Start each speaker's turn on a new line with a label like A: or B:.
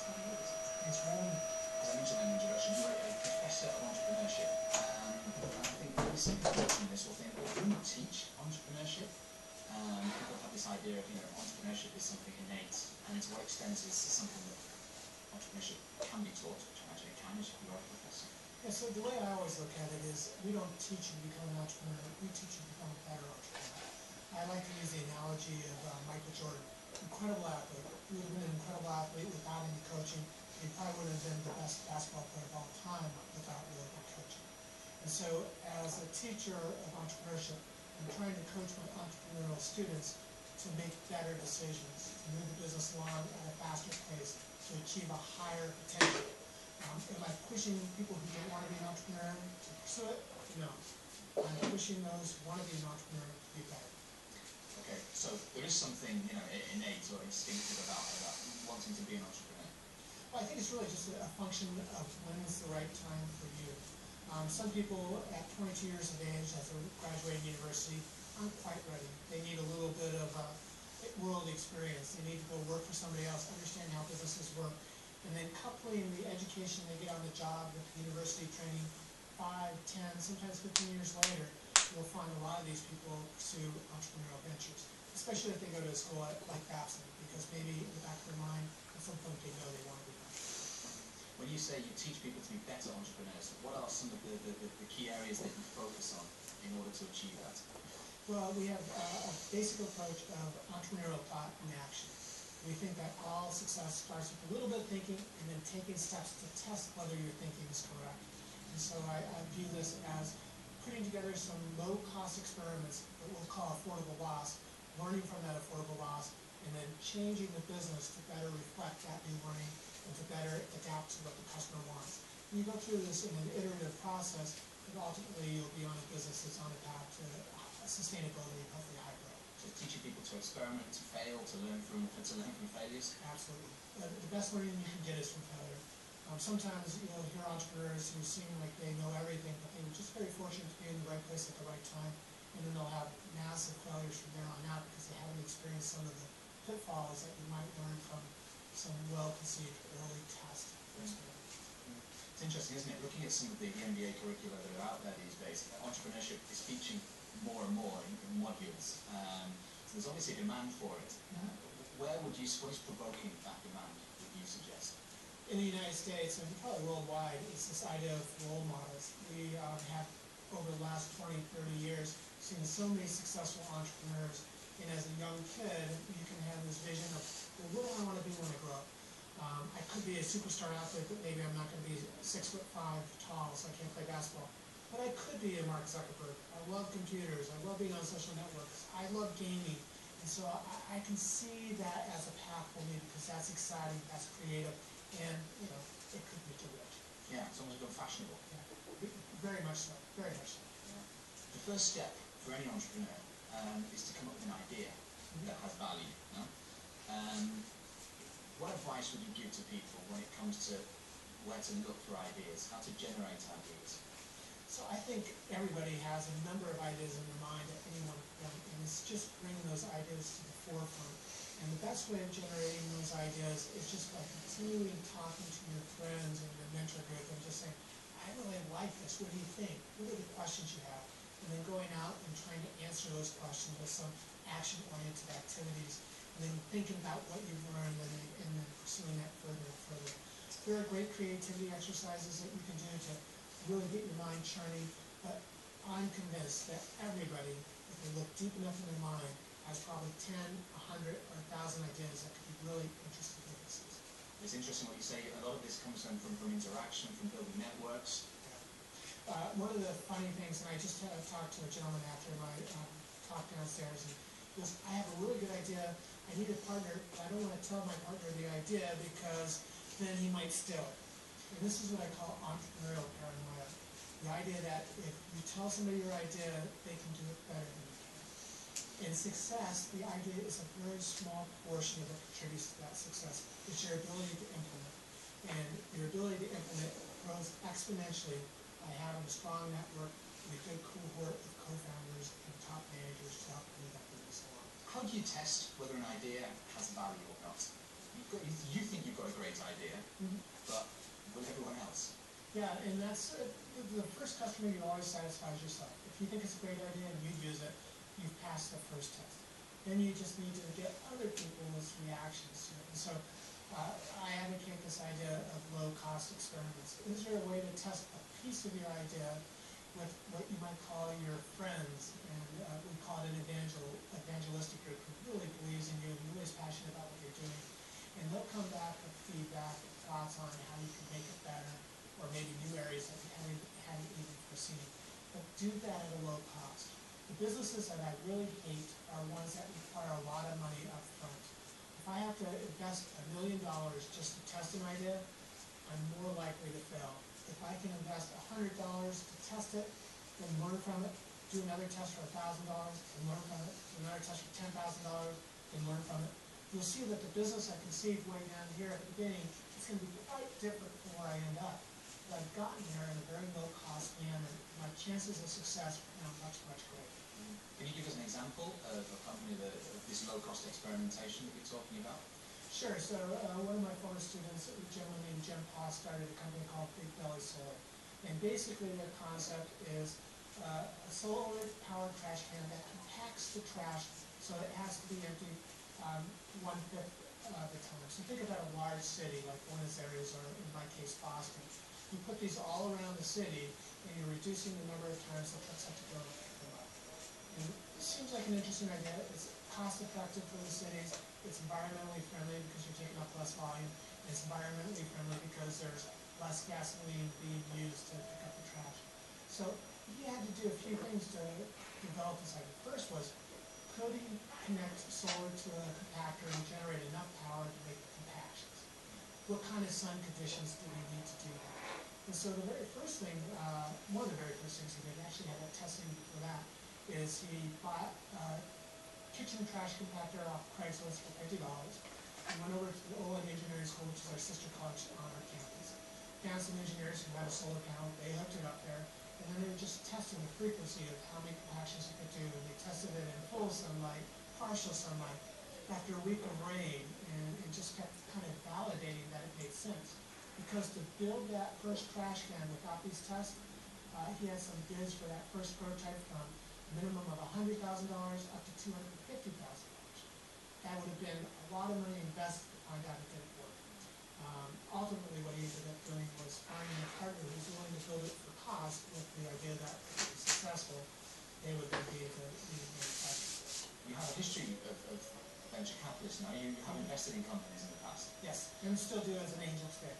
A: Thanks for having me.
B: As I mentioned in the introduction, you're a professor of entrepreneurship. I think maybe some people watching this will think, well, do you teach entrepreneurship? People have this idea of, entrepreneurship is something innate, and to what extent is something that entrepreneurship can be taught, which I imagine it can, as you are a professor.
A: Yeah, so the way I always look at it is we don't teach you to become an entrepreneur, we teach you to become a better entrepreneur. I like to use the analogy of Michael Jordan, incredible athlete. He would have been an incredible athlete without any coaching. He probably would have been the best basketball player of all time without really good coaching. And so as a teacher of entrepreneurship, I'm trying to coach my entrepreneurial students to make better decisions, to move the business along at a faster pace, to achieve a higher potential. Am I pushing people who don't want to be an entrepreneur to pursue it? No. I'm pushing those who want to be an entrepreneur to be better.
B: Okay, so there is something, innate or instinctive about wanting to be an entrepreneur.
A: Well, I think it's really just a function of when is the right time for you. Some people at 22 years of age, as they're graduating university, aren't quite ready. They need a little bit of world experience. They need to go work for somebody else, understand how businesses work, and then coupling the education they get on the job with the university training 5, 10, sometimes 15 years later, you'll find a lot of these people pursue entrepreneurial ventures, especially if they go to a school like Babson, because maybe in the back of their mind, at some point they know they want to be an entrepreneur.
B: When you say you teach people to be better entrepreneurs, what are some of the key areas that you focus on in order to achieve that?
A: Well, we have a basic approach of entrepreneurial thought and action. We think that all success starts with a little bit of thinking and then taking steps to test whether your thinking is correct. And so I view this as putting together some low-cost experiments that we'll call affordable loss, learning from that affordable loss, and then changing the business to better reflect that new learning and to better adapt to what the customer wants. And you go through this in an iterative process, and ultimately you'll be on a business that's on a path to sustainability and hopefully high growth.
B: So teaching people to experiment, to fail, to learn from failures?
A: Absolutely. The best learning you can get is from failure. Sometimes you'll hear entrepreneurs who seem like they know everything, but they were just very fortunate to be in the right place at the right time, and then they'll have massive failures from there on out because they haven't experienced some of the pitfalls that you might learn from some well-conceived early test experiments.
B: It's interesting, isn't it? Looking at some of the MBA curricula that are out there these days, entrepreneurship is featuring more and more in modules. So there's obviously a demand for it. What is provoking that demand, would you suggest?
A: In the United States, and probably worldwide, it's this idea of role models. We have, over the last 20, 30 years, seen so many successful entrepreneurs. And as a young kid, you can have this vision of, well, what do I want to be when I grow up? I could be a superstar athlete, but maybe I'm not going to be 6'5" tall, so I can't play basketball. But I could be a Mark Zuckerberg. I love computers. I love being on social networks. I love gaming. And so I can see that as a path for me because that's exciting, that's creative, and, it could be too rich.
B: Yeah, it's almost become fashionable.
A: Yeah. Very much so. Very much so.
B: Yeah. The first step for any entrepreneur is to come up with an idea that has value. What advice would you give to people when it comes to where to look for ideas, how to generate ideas?
A: So I think everybody has a number of ideas in their mind at any one point, and it's just bringing those ideas to the forefront. And the best way of generating those ideas is just by continuing talking to your friends and your mentor group and just saying, I really like this, what do you think? What are the questions you have? And then going out and trying to answer those questions with some action-oriented activities, and then thinking about what you've learned and then pursuing that further and further. There are great creativity exercises that you can do to really get your mind churning, but I'm convinced that everybody, if they look deep enough in their mind, has probably 10, 100, or 1,000 ideas that could be really interesting businesses.
B: It's interesting what you say. A lot of this comes from interaction, from building networks.
A: One of the funny things, and I just talked to a gentleman after my talk downstairs, and he goes, I have a really good idea. I need a partner, but I don't want to tell my partner the idea because then he might steal it. And this is what I call entrepreneurial paranoia. The idea that if you tell somebody your idea, they can do it better than you can. In success, the idea is a very small portion of what contributes to that success. It's your ability to implement. And your ability to implement grows exponentially by having a strong network and a good cohort of co-founders and top managers to help move that business along.
B: How do you test whether an idea has value or not? You think you've got a great great idea,
A: Mhm.
B: but will everyone else?
A: Yeah, and that's the first customer you always satisfy is yourself. If you think it's a great idea and you use it, you've passed the first test. Then you just need to get other people's reactions to it. And so I advocate this idea of low-cost experiments. Is there a way to test a piece of your idea with what you might call your friends? And we call it an evangelistic group who really believes in you and really is passionate about what you're doing. And they'll come back with feedback and thoughts on how you can make it better, or maybe new areas that you hadn't even foreseen. But do that at a low cost. The businesses that I really hate are ones that require a lot of money up front. If I have to invest $1 million just to test an idea, I'm more likely to fail. If I can invest $100 to test it, then learn from it, do another test for $1,000, and learn from it, do another test for $10,000, and learn from it, you'll see that the business I conceived way down here at the beginning is going to be quite different from where I end up. But I've gotten here in a very low-cost manner. My chances of success are now much, much greater.
B: Can you give us an example of a company that this low-cost experimentation that you're talking about?
A: Sure. So one of my former students, a gentleman named Jim Pa, started a company called Big Belly Solar. And basically their concept is a solar-powered trash can that compacts the trash so it has to be emptied 1/5 of the time. So think about a large city like Buenos Aires, or in my case Boston. You put these all around the city and you're reducing the number of times the trucks have to go and pick them up. And it seems like an interesting idea. It's cost effective for the cities. It's environmentally friendly because you're taking up less volume. And it's environmentally friendly because there's less gasoline being used to pick up the trash. So he had to do a few things to develop this idea. First was, could he connect solar to a compactor and generate enough power to make the compactions? What kind of sun conditions do we need to do that? And so the very first thing, one of the very first things he did, actually had that testing before that, is he bought a kitchen trash compactor off Craigslist for $50. He went over to the Olin Engineering School, which is our sister college on our campus. Found some engineers who had a solar panel, they hooked it up there, and then they were just testing the frequency of how many compactions it could do, and they tested it in full sunlight, partial sunlight, after a week of rain, and just kept kind of validating that it made sense. Because to build that first trash can without these tests, he had some bids for that first prototype from a minimum of $100,000 up to $250,000. That would have been a lot of money invested to find out it didn't work. Ultimately, what he ended up doing was finding a partner who's willing to build it for cost with the idea that if it was successful, they would then be able to manufacture.
B: You have a history of venture capitalists now. You have invested in companies in the past.
A: Yes, and still do as an angel today.